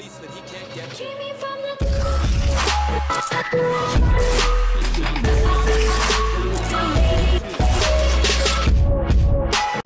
release that he can't get to.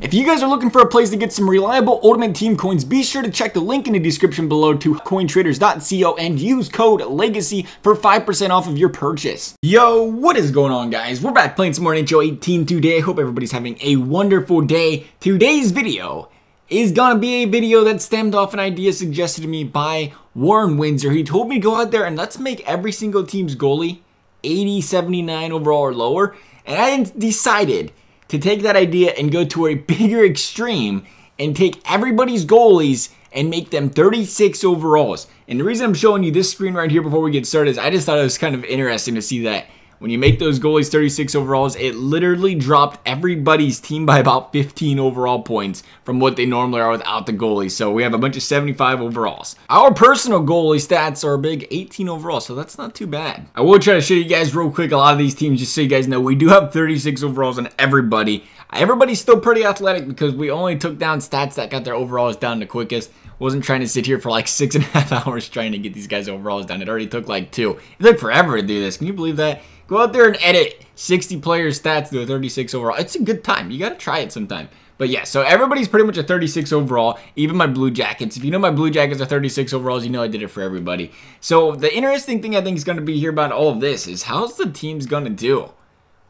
If you guys are looking for a place to get some reliable Ultimate Team coins, be sure to check the link in the description below to cointraders.co and use code LEGACY for 5% off of your purchase. Yo, what is going on, guys? We're back playing some more NHL 18 today. I hope everybody's having a wonderful day. Today's video is gonna be a video that stemmed off an idea suggested to me by Warren Windsor. He told me to go out there and let's make every single team's goalie 80, 79 overall or lower. And I decided to take that idea and go to a bigger extreme and take everybody's goalies and make them 36 overalls. And the reason I'm showing you this screen right here before we get started is I just thought it was kind of interesting to see that when you make those goalies 36 overalls, it literally dropped everybody's team by about 15 overall points from what they normally are without the goalies. So we have a bunch of 75 overalls. Our personal goalie stats are a big 18 overall, so that's not too bad. I will try to show you guys real quick a lot of these teams just so you guys know we do have 36 overalls on everybody. Everybody's still pretty athletic because we only took down stats that got their overalls down the quickest. Wasn't trying to sit here for like 6.5 hours trying to get these guys overalls down. It already took like 2. It took forever to do this. Can you believe that? Go out there and edit 60 players' stats to a 36 overall. It's a good time. You got to try it sometime. But yeah, so everybody's pretty much a 36 overall, even my Blue Jackets. If you know my Blue Jackets are 36 overalls, you know I did it for everybody. So the interesting thing I think is going to be here about all of this is how's the team's going to do?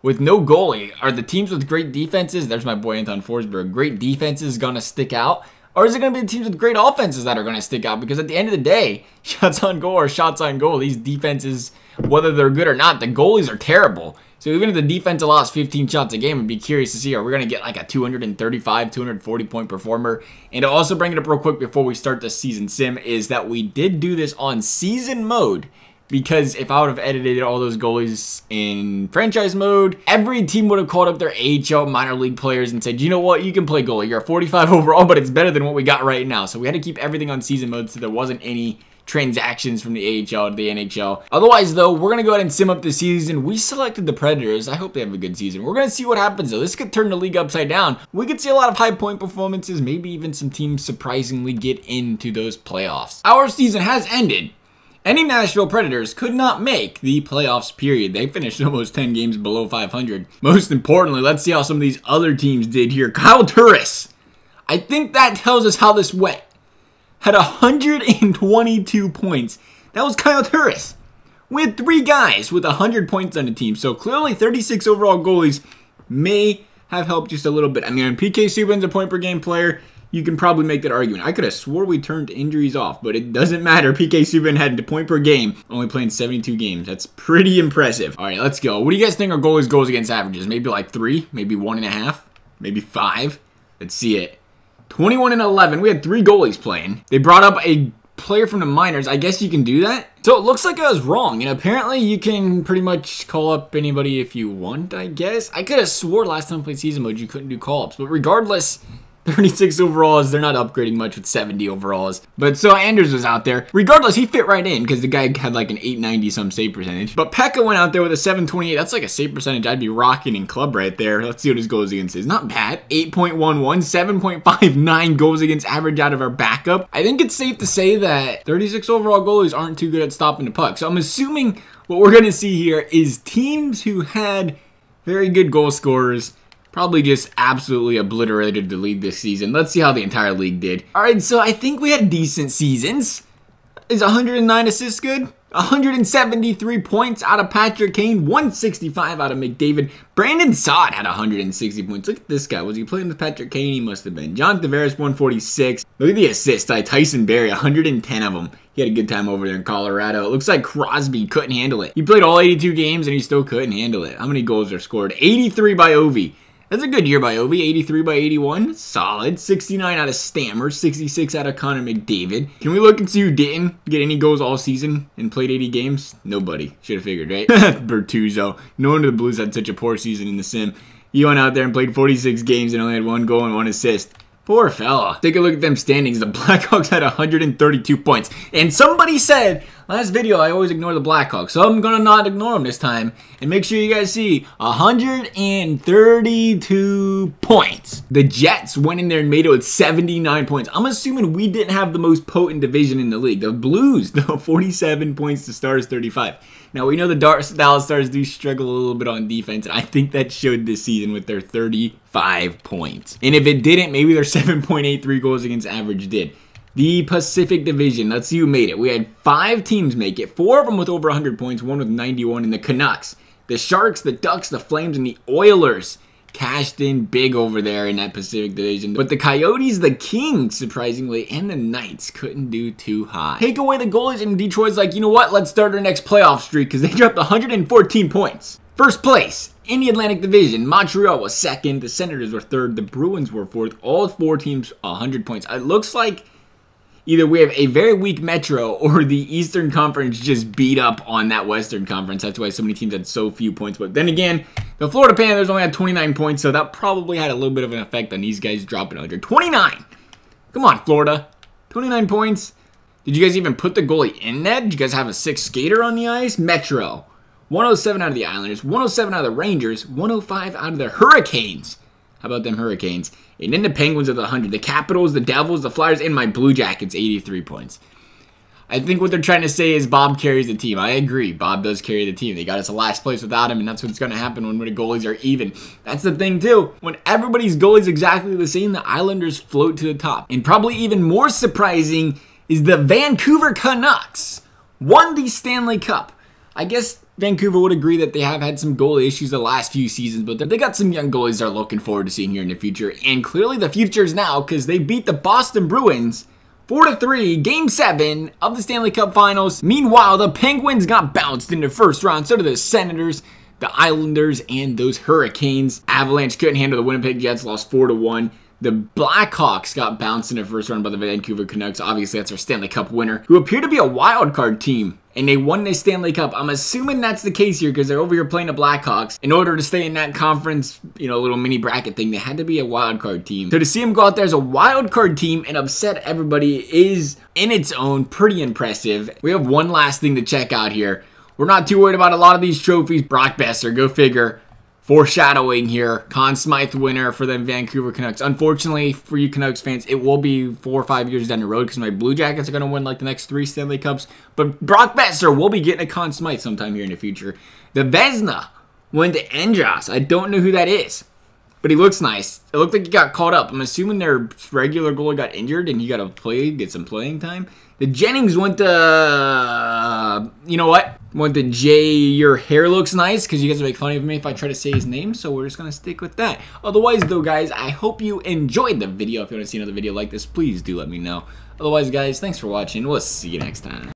With no goalie, are the teams with great defenses, there's my boy Anton Forsberg, great defenses going to stick out? Or is it going to be the teams with great offenses that are going to stick out? Because at the end of the day, shots on goal or shots on goal, these defenses, whether they're good or not, the goalies are terrible. So even if the defense allows 15 shots a game, I'd be curious to see, are we going to get like a 235, 240 point performer? And to also bring it up real quick before we start the season sim is that we did do this on season mode. Because if I would have edited all those goalies in franchise mode, every team would have called up their AHL minor league players and said, you know what, you can play goalie. You're a 45 overall, but it's better than what we got right now. So we had to keep everything on season mode so there wasn't any transactions from the AHL to the NHL. Otherwise, though, we're going to go ahead and sim up the season. We selected the Predators. I hope they have a good season. We're going to see what happens, though. This could turn the league upside down. We could see a lot of high point performances, maybe even some teams surprisingly get into those playoffs. Our season has ended. Any Nashville Predators could not make the playoffs, period. They finished almost 10 games below 500. Most importantly, let's see how some of these other teams did here. Kyle Turris. I think that tells us how this went. Had 122 points. That was Kyle Turris. We had 3 guys with 100 points on the team. So clearly 36 overall goalies may have helped just a little bit. I mean, PK Subban's a point per game player. You can probably make that argument. I could have swore we turned injuries off, but it doesn't matter. PK Subban had a point per game, only playing 72 games. That's pretty impressive. All right, let's go. What do you guys think our goalies' goals against averages? Maybe like 3, maybe 1.5, maybe 5. Let's see it. 21 and 11. We had 3 goalies playing. They brought up a player from the minors. I guess you can do that. So it looks like I was wrong. And apparently you can pretty much call up anybody if you want, I guess. I could have swore last time I played season mode you couldn't do call-ups. But regardless, 36 overalls, they're not upgrading much with 70 overalls. But so Anders was out there. Regardless, he fit right in because the guy had like an 890 some save percentage. But Pekka went out there with a 728. That's like a save percentage I'd be rocking in club right there. Let's see what his goals against is. Not bad. 8.11, 7.59 goals against average out of our backup. I think it's safe to say that 36 overall goalies aren't too good at stopping the puck. So I'm assuming what we're going to see here is teams who had very good goal scorers probably just absolutely obliterated the league this season. Let's see how the entire league did. All right, so I think we had decent seasons. Is 109 assists good? 173 points out of Patrick Kane. 165 out of McDavid. Brandon Saad had 160 points. Look at this guy. Was he playing with Patrick Kane? He must have been. John Tavares, 146. Look at the assists. Tyson Barrie, 110 of them. He had a good time over there in Colorado. It looks like Crosby couldn't handle it. He played all 82 games and he still couldn't handle it. How many goals are scored? 83 by Ovi. That's a good year by Ovi. 83 by 81. Solid. 69 out of Stammer. 66 out of Connor McDavid. Can we look and see who didn't get any goals all season and played 80 games? Nobody. Should have figured, right? Bertuzzo. No wonder the Blues had such a poor season in the sim. He went out there and played 46 games and only had 1 goal and 1 assist. Poor fella. Take a look at them standings. The Blackhawks had 132 points. And somebody said last video I always ignore the Blackhawks, so I'm gonna not ignore them this time. And make sure you guys see 132 points. The Jets went in there and made it with 79 points. I'm assuming we didn't have the most potent division in the league. The Blues, though, 47 points to Stars 35. Now, we know the Dallas Stars do struggle a little bit on defense, and I think that showed this season with their 35 points. And if it didn't, maybe their 7.83 goals against average did. The Pacific Division, let's see who made it. We had 5 teams make it, 4 of them with over 100 points, 1 with 91, and the Canucks, the Sharks, the Ducks, the Flames, and the Oilers cashed in big over there in that Pacific Division. But the Coyotes, the Kings, surprisingly, and the Knights couldn't do too high. Take away the goalies, and Detroit's like, you know what? Let's start our next playoff streak because they dropped 114 points. First place in the Atlantic Division, Montreal was second. The Senators were third. The Bruins were fourth. All 4 teams, 100 points. It looks like either we have a very weak Metro or the Eastern Conference just beat up on that Western Conference. That's why so many teams had so few points. But then again, the Florida Panthers only had 29 points, so that probably had a little bit of an effect on these guys dropping 100. 29! Come on, Florida. 29 points. Did you guys even put the goalie in net? Did you guys have a 6th skater on the ice? Metro. 107 out of the Islanders. 107 out of the Rangers. 105 out of the Hurricanes. How about them Hurricanes? And then the Penguins of the 100. The Capitals, the Devils, the Flyers, and my Blue Jackets, 83 points. I think what they're trying to say is Bob carries the team. I agree. Bob does carry the team. They got us to last place without him, and that's what's going to happen when the goalies are even. That's the thing, too. When everybody's goalie's exactly the same, the Islanders float to the top. And probably even more surprising is the Vancouver Canucks won the Stanley Cup. I guess Vancouver would agree that they have had some goalie issues the last few seasons, but they got some young goalies they're looking forward to seeing here in the future. And clearly the future's now because they beat the Boston Bruins 4-3, Game 7 of the Stanley Cup Finals. Meanwhile, the Penguins got bounced in the first round. So did the Senators, the Islanders, and those Hurricanes. Avalanche couldn't handle the Winnipeg Jets, lost 4-1. The Blackhawks got bounced in the first round by the Vancouver Canucks. Obviously, that's our Stanley Cup winner, who appear to be a wild card team. And they won the Stanley Cup. I'm assuming that's the case here because they're over here playing the Blackhawks. In order to stay in that conference, you know, little mini bracket thing, they had to be a wild card team. So to see them go out there as a wild card team and upset everybody is, in its own, pretty impressive. We have one last thing to check out here. We're not too worried about a lot of these trophies. Brock Besser, go figure. Foreshadowing here, Conn Smythe winner for the Vancouver Canucks. Unfortunately for you Canucks fans, it will be 4 or 5 years down the road because my Blue Jackets are going to win like the next 3 Stanley Cups. But Brock Besser will be getting a Conn Smythe sometime here in the future. The Vezina went to Andras. I don't know who that is, but he looks nice. It looked like he got caught up. I'm assuming their regular goalie got injured and he got to play, get some playing time. The Jennings went to, you know what? Went to Jay, your hair looks nice, because you guys will make fun of me if I try to say his name, so we're just going to stick with that. Otherwise, though, guys, I hope you enjoyed the video. If you want to see another video like this, please do let me know. Otherwise, guys, thanks for watching. We'll see you next time.